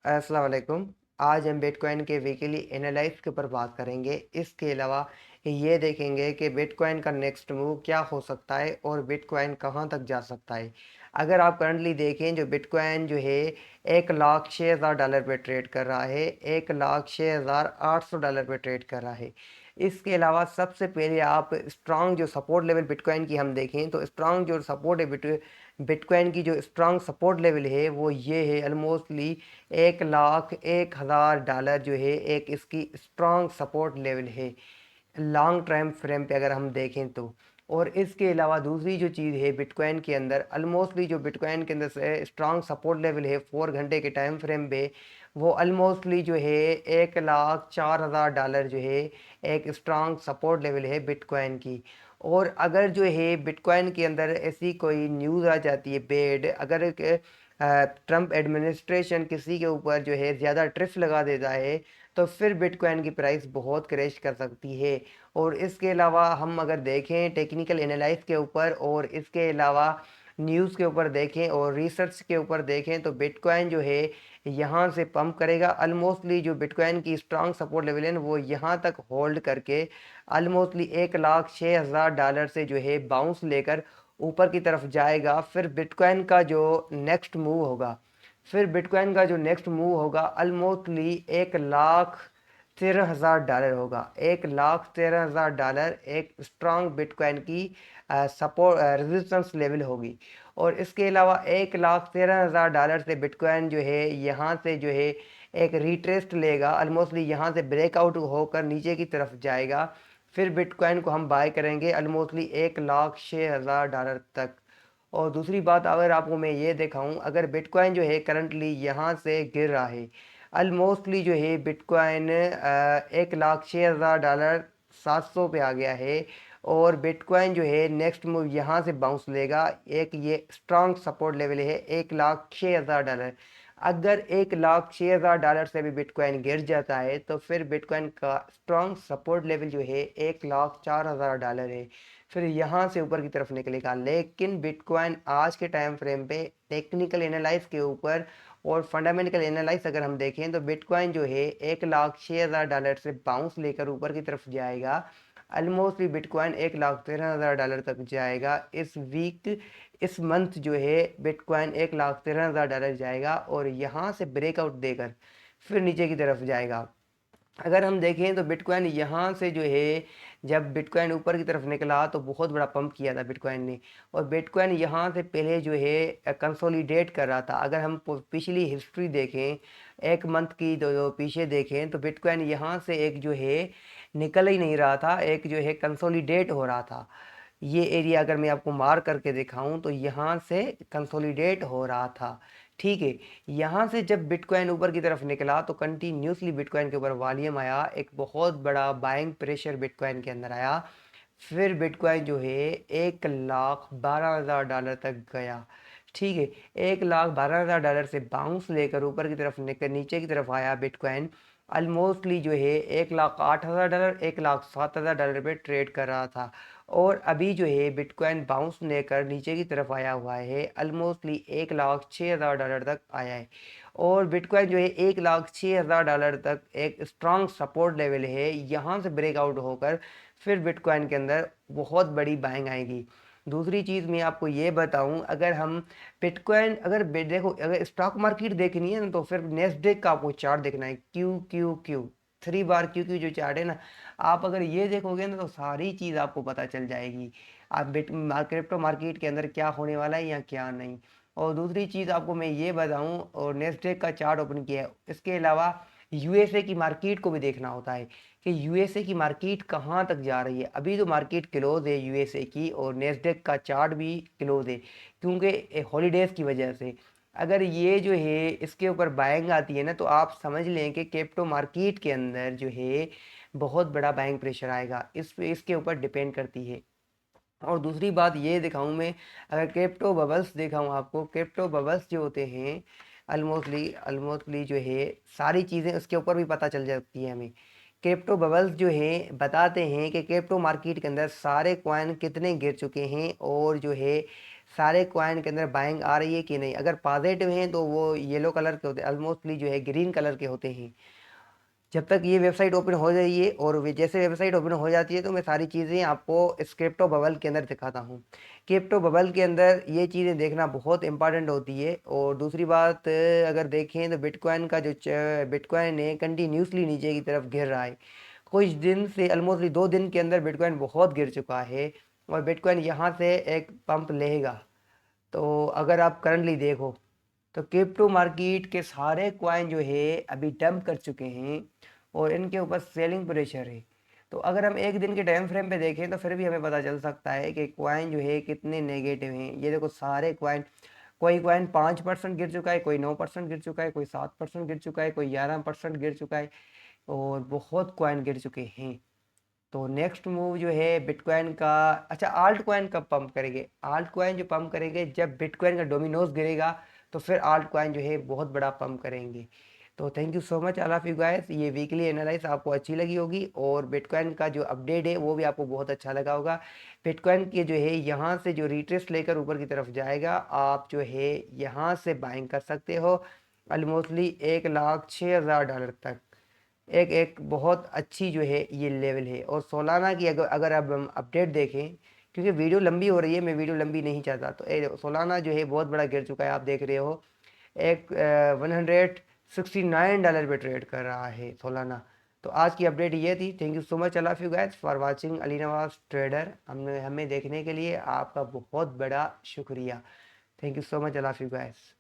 अस्सलाम वालेकुम। आज हम बिटकॉइन के वीकली एनालाइज के ऊपर बात करेंगे। इसके अलावा ये देखेंगे कि बिटकॉइन का नेक्स्ट मूव क्या हो सकता है और बिटकॉइन कहाँ तक जा सकता है। अगर आप करंटली देखें जो बिटकॉइन जो है 1,06,000 डॉलर पे ट्रेड कर रहा है, 1,06,800 डॉलर पे ट्रेड कर रहा है। इसके अलावा सबसे पहले आप स्ट्रांग जो सपोर्ट लेवल बिटकॉइन की हम देखें तो स्ट्रांग जो सपोर्ट है बिटकॉइन की जो स्ट्रांग सपोर्ट लेवल है वो ये है ऑलमोस्टली 1,01,000 डॉलर जो है एक इसकी स्ट्रांग सपोर्ट लेवल है लॉन्ग टाइम फ्रेम पे अगर हम देखें तो। और इसके अलावा दूसरी जो चीज़ है बिटकॉइन के अंदर ऑलमोस्टली जो बिटकॉइन के अंदर से स्ट्रांग सपोर्ट लेवल है 4 घंटे के टाइम फ्रेम पे वो ऑलमोस्टली जो है 1,04,000 डॉलर जो है एक स्ट्रांग सपोर्ट लेवल है बिटकॉइन की। और अगर जो है बिटकॉइन के अंदर ऐसी कोई न्यूज़ आ जाती है बेड, अगर ट्रम्प एडमिनिस्ट्रेशन किसी के ऊपर जो है ज़्यादा ट्रिफ लगा देता है तो फिर बिटकॉइन की प्राइस बहुत क्रैश कर सकती है। और इसके अलावा हम अगर देखें टेक्निकल एनालाइज के ऊपर और इसके अलावा न्यूज़ के ऊपर देखें और रिसर्च के ऊपर देखें तो बिटकॉइन जो है यहाँ से पंप करेगा। ऑलमोस्टली जो बिटकॉइन की स्ट्रांग सपोर्ट लेवल है वो यहाँ तक होल्ड करके ऑलमोस्टली 1,06,000 डॉलर से जो है बाउंस लेकर ऊपर की तरफ जाएगा। फिर बिटकॉइन का जो नेक्स्ट मूव होगा फिर बिटकॉइन का जो नेक्स्ट मूव होगा ऑलमोस्टली 1,13,000 डॉलर होगा। 1,13,000 डॉलर एक स्ट्रांग बिटकॉइन की सपोर्ट रेजिस्टेंस लेवल होगी। और इसके अलावा 1,13,000 डॉलर से बिटकॉइन जो है यहाँ से जो है एक रिट्रेस्ट लेगा, ऑलमोस्टली यहाँ से ब्रेकआउट होकर नीचे की तरफ जाएगा। फिर बिटकॉइन को हम बाय करेंगे ऑलमोस्टली 1,06,000 डॉलर तक। और दूसरी बात अगर आपको मैं ये दिखाऊं, अगर बिटकॉइन जो है करंटली यहाँ से गिर रहा है ऑलमोस्टली जो है बिटकॉइन 1,06,000 डॉलर 700 पे आ गया है। और बिटकॉइन जो है नेक्स्ट मूव यहाँ से बाउंस लेगा, एक ये स्ट्रांग सपोर्ट लेवल है 1,06,000 डॉलर। अगर 1,06,000 डॉलर से भी बिटकॉइन गिर जाता है तो फिर बिटकॉइन का स्ट्रांग सपोर्ट लेवल जो है 1,04,000 डॉलर है, फिर यहाँ से ऊपर की तरफ निकलेगा। लेकिन बिटकॉइन आज के टाइम फ्रेम पे टेक्निकल एनालाइज के ऊपर और फंडामेंटल एनालाइज अगर हम देखें तो बिटकॉइन जो है 1,06,000 डॉलर से बाउंस लेकर ऊपर की तरफ जाएगा। ऑलमोस्टली बिटकॉइन 1,13,000 डॉलर तक जाएगा इस वीक। इस मंथ जो है बिटकॉइन 1,13,000 डॉलर जाएगा और यहाँ से ब्रेकआउट देकर फिर नीचे की तरफ जाएगा। अगर हम देखें तो बिटकॉइन यहाँ से जो है जब बिटकॉइन ऊपर की तरफ निकला तो बहुत बड़ा पंप किया था बिटकॉइन ने। और बिटकॉइन यहाँ से पहले जो है कंसोलिडेट कर रहा था। अगर हम पिछली हिस्ट्री देखें, एक मंथ की जो पीछे देखें तो बिटकॉइन यहाँ से एक जो है निकल ही नहीं रहा था, एक जो है कंसोलिडेट हो रहा था। ये एरिया अगर मैं आपको मार्क करके दिखाऊं तो यहाँ से कंसोलिडेट हो रहा था। ठीक है, यहाँ से जब बिटकॉइन ऊपर की तरफ निकला तो कंटिन्यूसली बिटकॉइन के ऊपर वॉल्यूम आया, एक बहुत बड़ा बाइंग प्रेशर बिटकॉइन के अंदर आया। फिर बिटकॉइन जो है 1,12,000 डॉलर तक गया। ठीक है, 1,12,000 डॉलर से बाउंस लेकर ऊपर की तरफ निकल नीचे की तरफ आया बिटकॉइन। ऑलमोस्टली जो है 1,08,000 डॉलर 1,07,000 पे ट्रेड कर रहा था। और अभी जो है बिटकॉइन बाउंस लेकर नीचे की तरफ आया हुआ है, ऑलमोस्टली 1,06,000 डॉलर तक आया है। और बिटकॉइन जो है 1,06,000 डॉलर तक एक स्ट्रांग सपोर्ट लेवल है, यहाँ से ब्रेकआउट होकर फिर बिटकॉइन के अंदर बहुत बड़ी बाइंग आएगी। दूसरी चीज़ मैं आपको ये बताऊं, अगर हम बिटकॉइन अगर देखो अगर स्टॉक मार्केट देखनी है ना तो फिर नेस्डेक का आपको चार्ट देखना है, क्यू क्यू क्यू 3 बार क्यू क्यू जो चार्ट है ना, आप अगर ये देखोगे ना तो सारी चीज़ आपको पता चल जाएगी आप क्रिप्टो मार्केट के अंदर क्या होने वाला है या क्या नहीं। और दूसरी चीज़ आपको मैं ये बताऊं, और नेस्डेक का चार्ट ओपन किया है, इसके अलावा यूएसए की मार्केट को भी देखना होता है कि यूएसए की मार्केट कहाँ तक जा रही है। अभी तो मार्केट क्लोज है यूएसए की और नेस्डेक का चार्ट भी क्लोज है क्योंकि हॉलीडेज़ की वजह से। अगर ये जो है इसके ऊपर बाइंग आती है ना तो आप समझ लें कि क्रिप्टो मार्केट के अंदर जो है बहुत बड़ा बाइंग प्रेशर आएगा, इसके ऊपर डिपेंड करती है। और दूसरी बात ये दिखाऊं मैं, अगर क्रिप्टो बबल्स दिखाऊं आपको, क्रिप्टो बबल्स जो होते हैं ऑलमोस्टली जो है सारी चीज़ें उसके ऊपर भी पता चल जाती है हमें। क्रिप्टो बबल्स जो है बताते हैं कि क्रिप्टो मार्केट के अंदर सारे कॉइन कितने गिर चुके हैं और जो है सारे कॉइन के अंदर बाइंग आ रही है कि नहीं। अगर पॉजिटिव हैं तो वो येलो कलर के होते हैं, ऑलमोस्टली जो है ग्रीन कलर के होते हैं। जब तक ये वेबसाइट ओपन हो जाइए और जैसे वेबसाइट ओपन हो जाती है तो मैं सारी चीज़ें आपको इस क्रिप्टो बबल के अंदर दिखाता हूँ। क्रिप्टो बबल के अंदर ये चीज़ें देखना बहुत इंपॉर्टेंट होती है। और दूसरी बात, अगर देखें तो बिटकॉइन का जो बिटकॉइन है कंटिन्यूसली नीचे की तरफ गिर रहा है। कुछ दिन से ऑलमोस्टली 2 दिन के अंदर बिटकॉइन बहुत गिर चुका है और बिटकॉइन यहाँ से एक पंप लेगा। तो अगर आप करंटली देखो तो क्रिप्टो मार्केट के सारे कॉइन जो है अभी डंप कर चुके हैं और इनके ऊपर सेलिंग प्रेशर है। तो अगर हम एक दिन के टाइम फ्रेम पे देखें तो फिर भी हमें पता चल सकता है कि कॉइन जो है कितने नेगेटिव हैं। ये देखो सारे कॉइन, कोई कॉइन 5% गिर चुका है, कोई 9% गिर चुका है, कोई 7% गिर चुका है, कोई 11% गिर चुका है और बहुत कॉइन गिर चुके हैं। तो नेक्स्ट मूव जो है बिटकॉइन का, अच्छा आल्ट कॉइन कब पंप करेंगे? आल्ट कॉइन जो पंप करेंगे जब बिटकॉइन का डोमिनोज गिरेगा तो फिर आल्ट कॉइन जो है बहुत बड़ा पंप करेंगे। तो thank you so much all of you guys. ये वीकली एनालाइज आपको अच्छी लगी होगी और बिटकॉइन का जो अपडेट है वो भी आपको बहुत अच्छा लगा होगा। बिटकॉइन के जो है यहाँ से जो रिट्रेस लेकर ऊपर की तरफ जाएगा, आप जो है यहाँ से बाइंग कर सकते हो ऑलमोस्टली $1,06,000 तक। एक एक बहुत अच्छी जो है ये लेवल है। और सोलाना की अगर अब हम अपडेट देखें, क्योंकि वीडियो लंबी हो रही है, मैं वीडियो लंबी नहीं चाहता, तो सोलाना जो है बहुत बड़ा गिर चुका है। आप देख रहे हो एक $169 पे ट्रेड कर रहा है सोलाना। तो आज की अपडेट ये थी। Thank you so much all of you guys for watching Ali Nawaz trader. हमें देखने के लिए आपका बहुत बड़ा शुक्रिया। Thank you so much all of you guys.